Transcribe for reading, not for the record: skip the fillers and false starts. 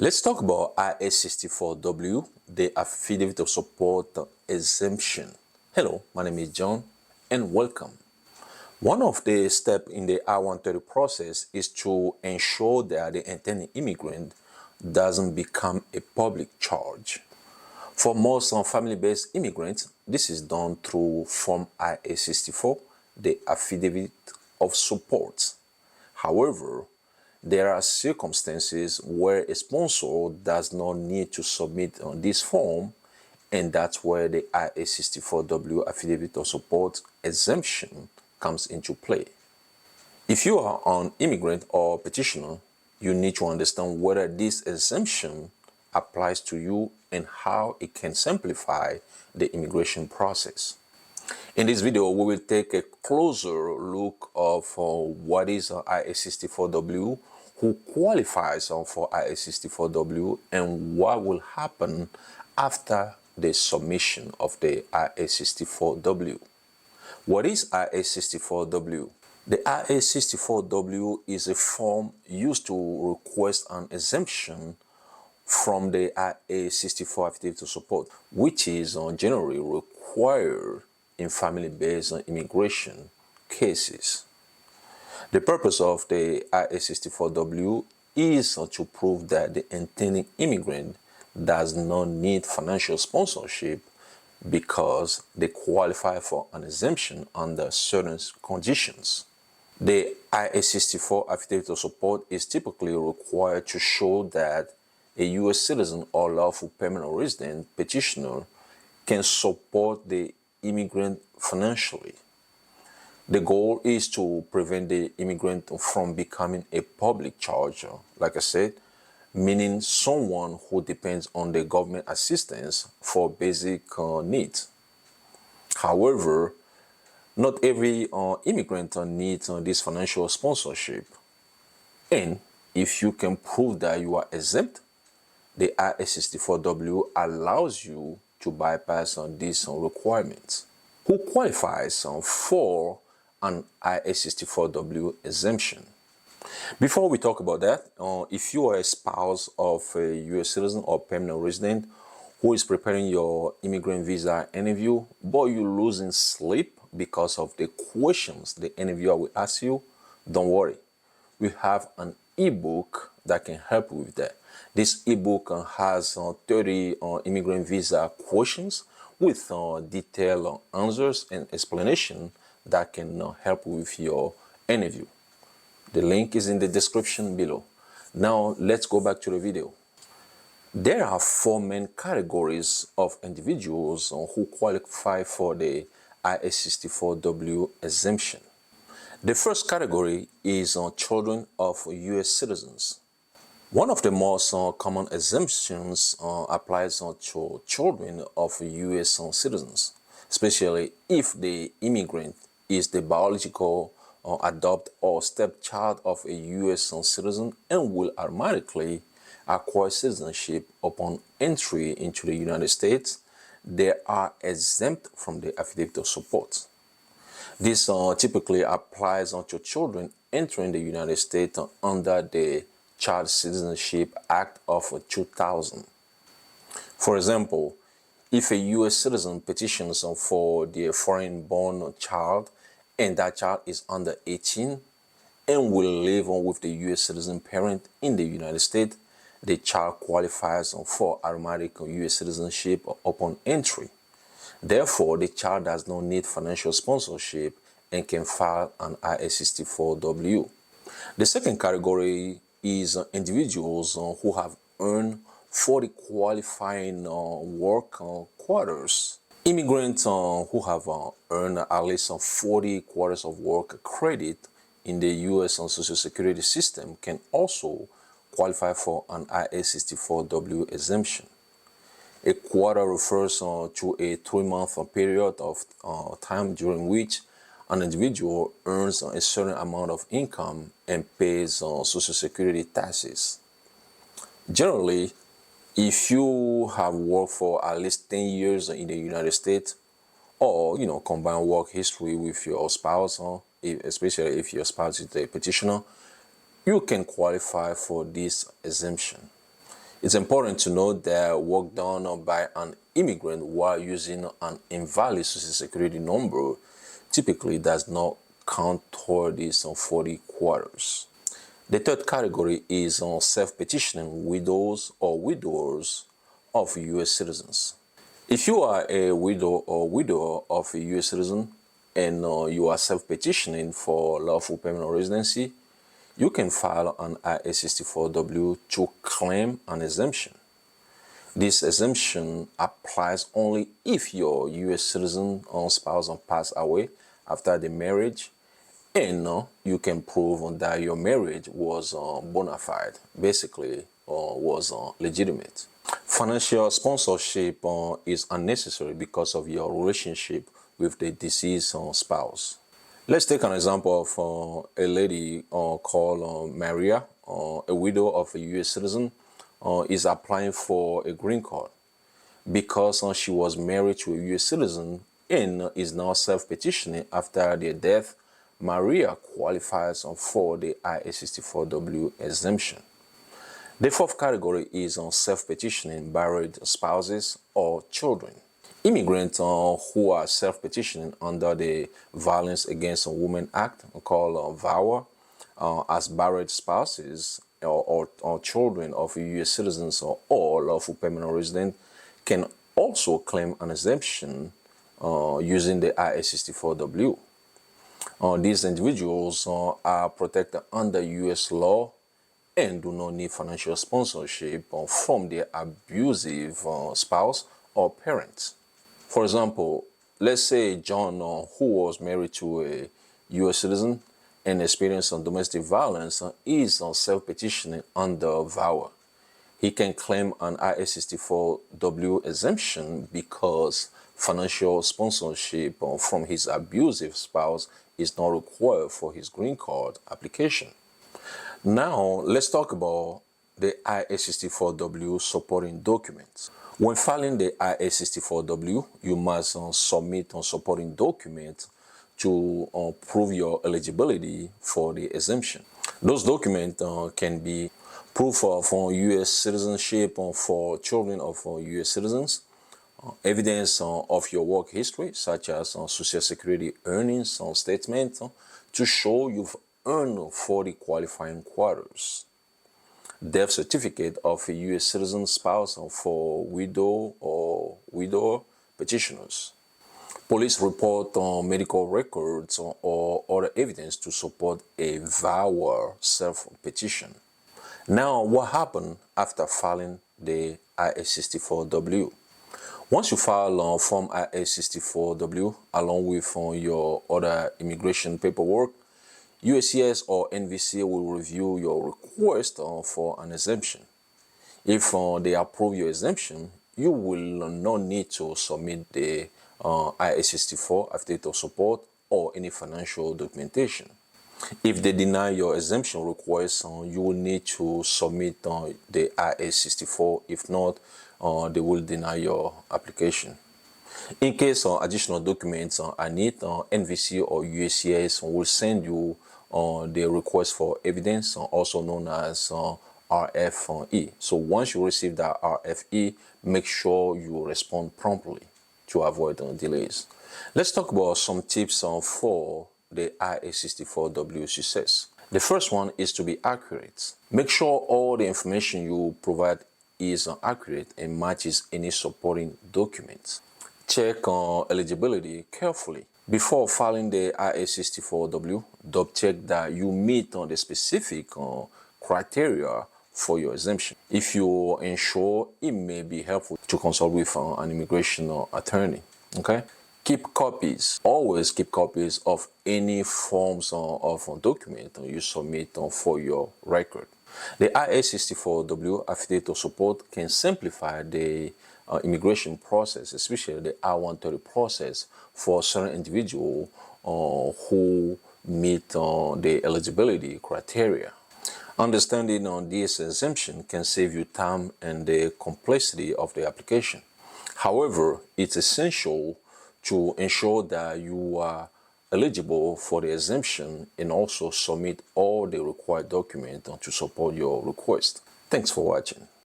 Let's talk about I-864W, the Affidavit of Support Exemption. Hello, my name is John and welcome. One of the steps in the I-130 process is to ensure that the intending immigrant doesn't become a public charge. For most family-based immigrants, this is done through Form I-864, the Affidavit of Support. However, there are circumstances where a sponsor does not need to submit on this form, and that's where the I-864W Affidavit of Support exemption comes into play. If you are an immigrant or petitioner, you need to understand whether this exemption applies to you and how it can simplify the immigration process. In this video, we will take a closer look of what is I-864W, who qualifies for I-864W, and what will happen after the submission of the I-864W. What is I-864W? The I-864W is a form used to request an exemption from the I-864 Affidavit of Support, which is generally required in family-based immigration cases. The purpose of the I-864W is to prove that the intending immigrant does not need financial sponsorship because they qualify for an exemption under certain conditions. The I-864 Affidavit of Support is typically required to show that a U.S. citizen or lawful permanent resident petitioner can support the immigrant financially. The goal is to prevent the immigrant from becoming a public charge, like I said, meaning someone who depends on the government assistance for basic needs. However, not every immigrant needs this financial sponsorship. And if you can prove that you are exempt, the I-864W allows you to bypass these requirements. Who qualifies for an I-864W exemption? Before we talk about that, if you are a spouse of a U.S. citizen or permanent resident who is preparing your immigrant visa interview, but you're losing sleep because of the questions the interviewer will ask you, don't worry. We have an ebook that can help you with that. This ebook has 30 immigrant visa questions with detailed answers and explanation that can help you with your interview. The link is in the description below. Now let's go back to the video. There are four main categories of individuals who qualify for the I-864W exemption. The first category is children of U.S. citizens. One of the most common exemptions applies to children of U.S. citizens, especially if the immigrant is the biological, adopt or stepchild of a U.S. citizen and will automatically acquire citizenship upon entry into the United States. They are exempt from the Affidavit of Support. This typically applies to children entering the United States under the Child Citizenship Act of 2000. For example, if a U.S. citizen petitions for their foreign-born child and that child is under 18 and will live with the U.S. citizen parent in the United States, the child qualifies for automatic U.S. citizenship upon entry. Therefore, the child does not need financial sponsorship and can file an I-864W. The second category is individuals who have earned 40 qualifying work quarters. Immigrants who have earned at least 40 quarters of work credit in the U.S. Social Security system can also qualify for an I-864W exemption. A quarter refers to a 3-month period of time during which an individual earns a certain amount of income and pays Social Security taxes. Generally, if you have worked for at least 10 years in the United States, or combine work history with your spouse, especially if your spouse is a petitioner, you can qualify for this exemption. It's important to note that work done by an immigrant while using an invalid social security number typically does not count toward these 40 quarters. The third category is self-petitioning widows or widowers of U.S. citizens. If you are a widow or widower of a U.S. citizen and you are self-petitioning for lawful permanent residency, you can file an I-864W to claim an exemption. This exemption applies only if your U.S. citizen or spouse passed away after the marriage and you can prove that your marriage was bona fide, basically was legitimate. Financial sponsorship is unnecessary because of your relationship with the deceased spouse. Let's take an example of a lady called Maria, a widow of a U.S. citizen, is applying for a green card. Because she was married to a U.S. citizen and is now self-petitioning after their death, Maria qualifies for the I-864W exemption. The fourth category is self-petitioning married spouses or children. Immigrants who are self-petitioning under the Violence Against Women Act, called VAWA, as married spouses or children of U.S. citizens or lawful permanent resident can also claim an exemption using the I-864W. These individuals are protected under U.S. law and do not need financial sponsorship from their abusive spouse or parents. For example, let's say John, who was married to a U.S. citizen and experienced domestic violence, is self-petitioning under VAWA. He can claim an I-864W exemption because financial sponsorship from his abusive spouse is not required for his green card application. Now, let's talk about the I-864W supporting documents. When filing the I-864W, you must submit supporting documents to prove your eligibility for the exemption. Those documents can be proof of U.S. citizenship for children of U.S. citizens, evidence of your work history, such as Social Security earnings statement to show you've earned 40 qualifying quarters, death certificate of a U.S. citizen spouse for widow or widower petitioners, police report on medical records or other evidence to support a VAWA self-petition. Now, what happened after filing the I-864W? Once you file Form I-864W along with your other immigration paperwork, USCIS or NVC will review your request for an exemption. If they approve your exemption, you will not need to submit the I-864 Affidavit of Support or any financial documentation. If they deny your exemption request, you will need to submit the I-864. If not, they will deny your application. In case additional documents are needed, NVC or USCIS will send you the request for evidence, also known as RFE. So once you receive that RFE, make sure you respond promptly to avoid delays. Let's talk about some tips for the I-864W success. The first one is to be accurate. Make sure all the information you provide is accurate and matches any supporting documents. Check eligibility carefully. Before filing the I-864W, double check that you meet the specific criteria for your exemption. If you are unsure, it may be helpful to consult with an immigration attorney. Okay? Keep copies. Always keep copies of any forms of document you submit for your record. The I-864W Affidavit of Support can simplify the immigration process, especially the I-130 process for certain individuals who meet the eligibility criteria. Understanding on this exemption can save you time and the complexity of the application. However, it's essential to ensure that you are eligible for the exemption and also submit all the required documents to support your request. Thanks for watching.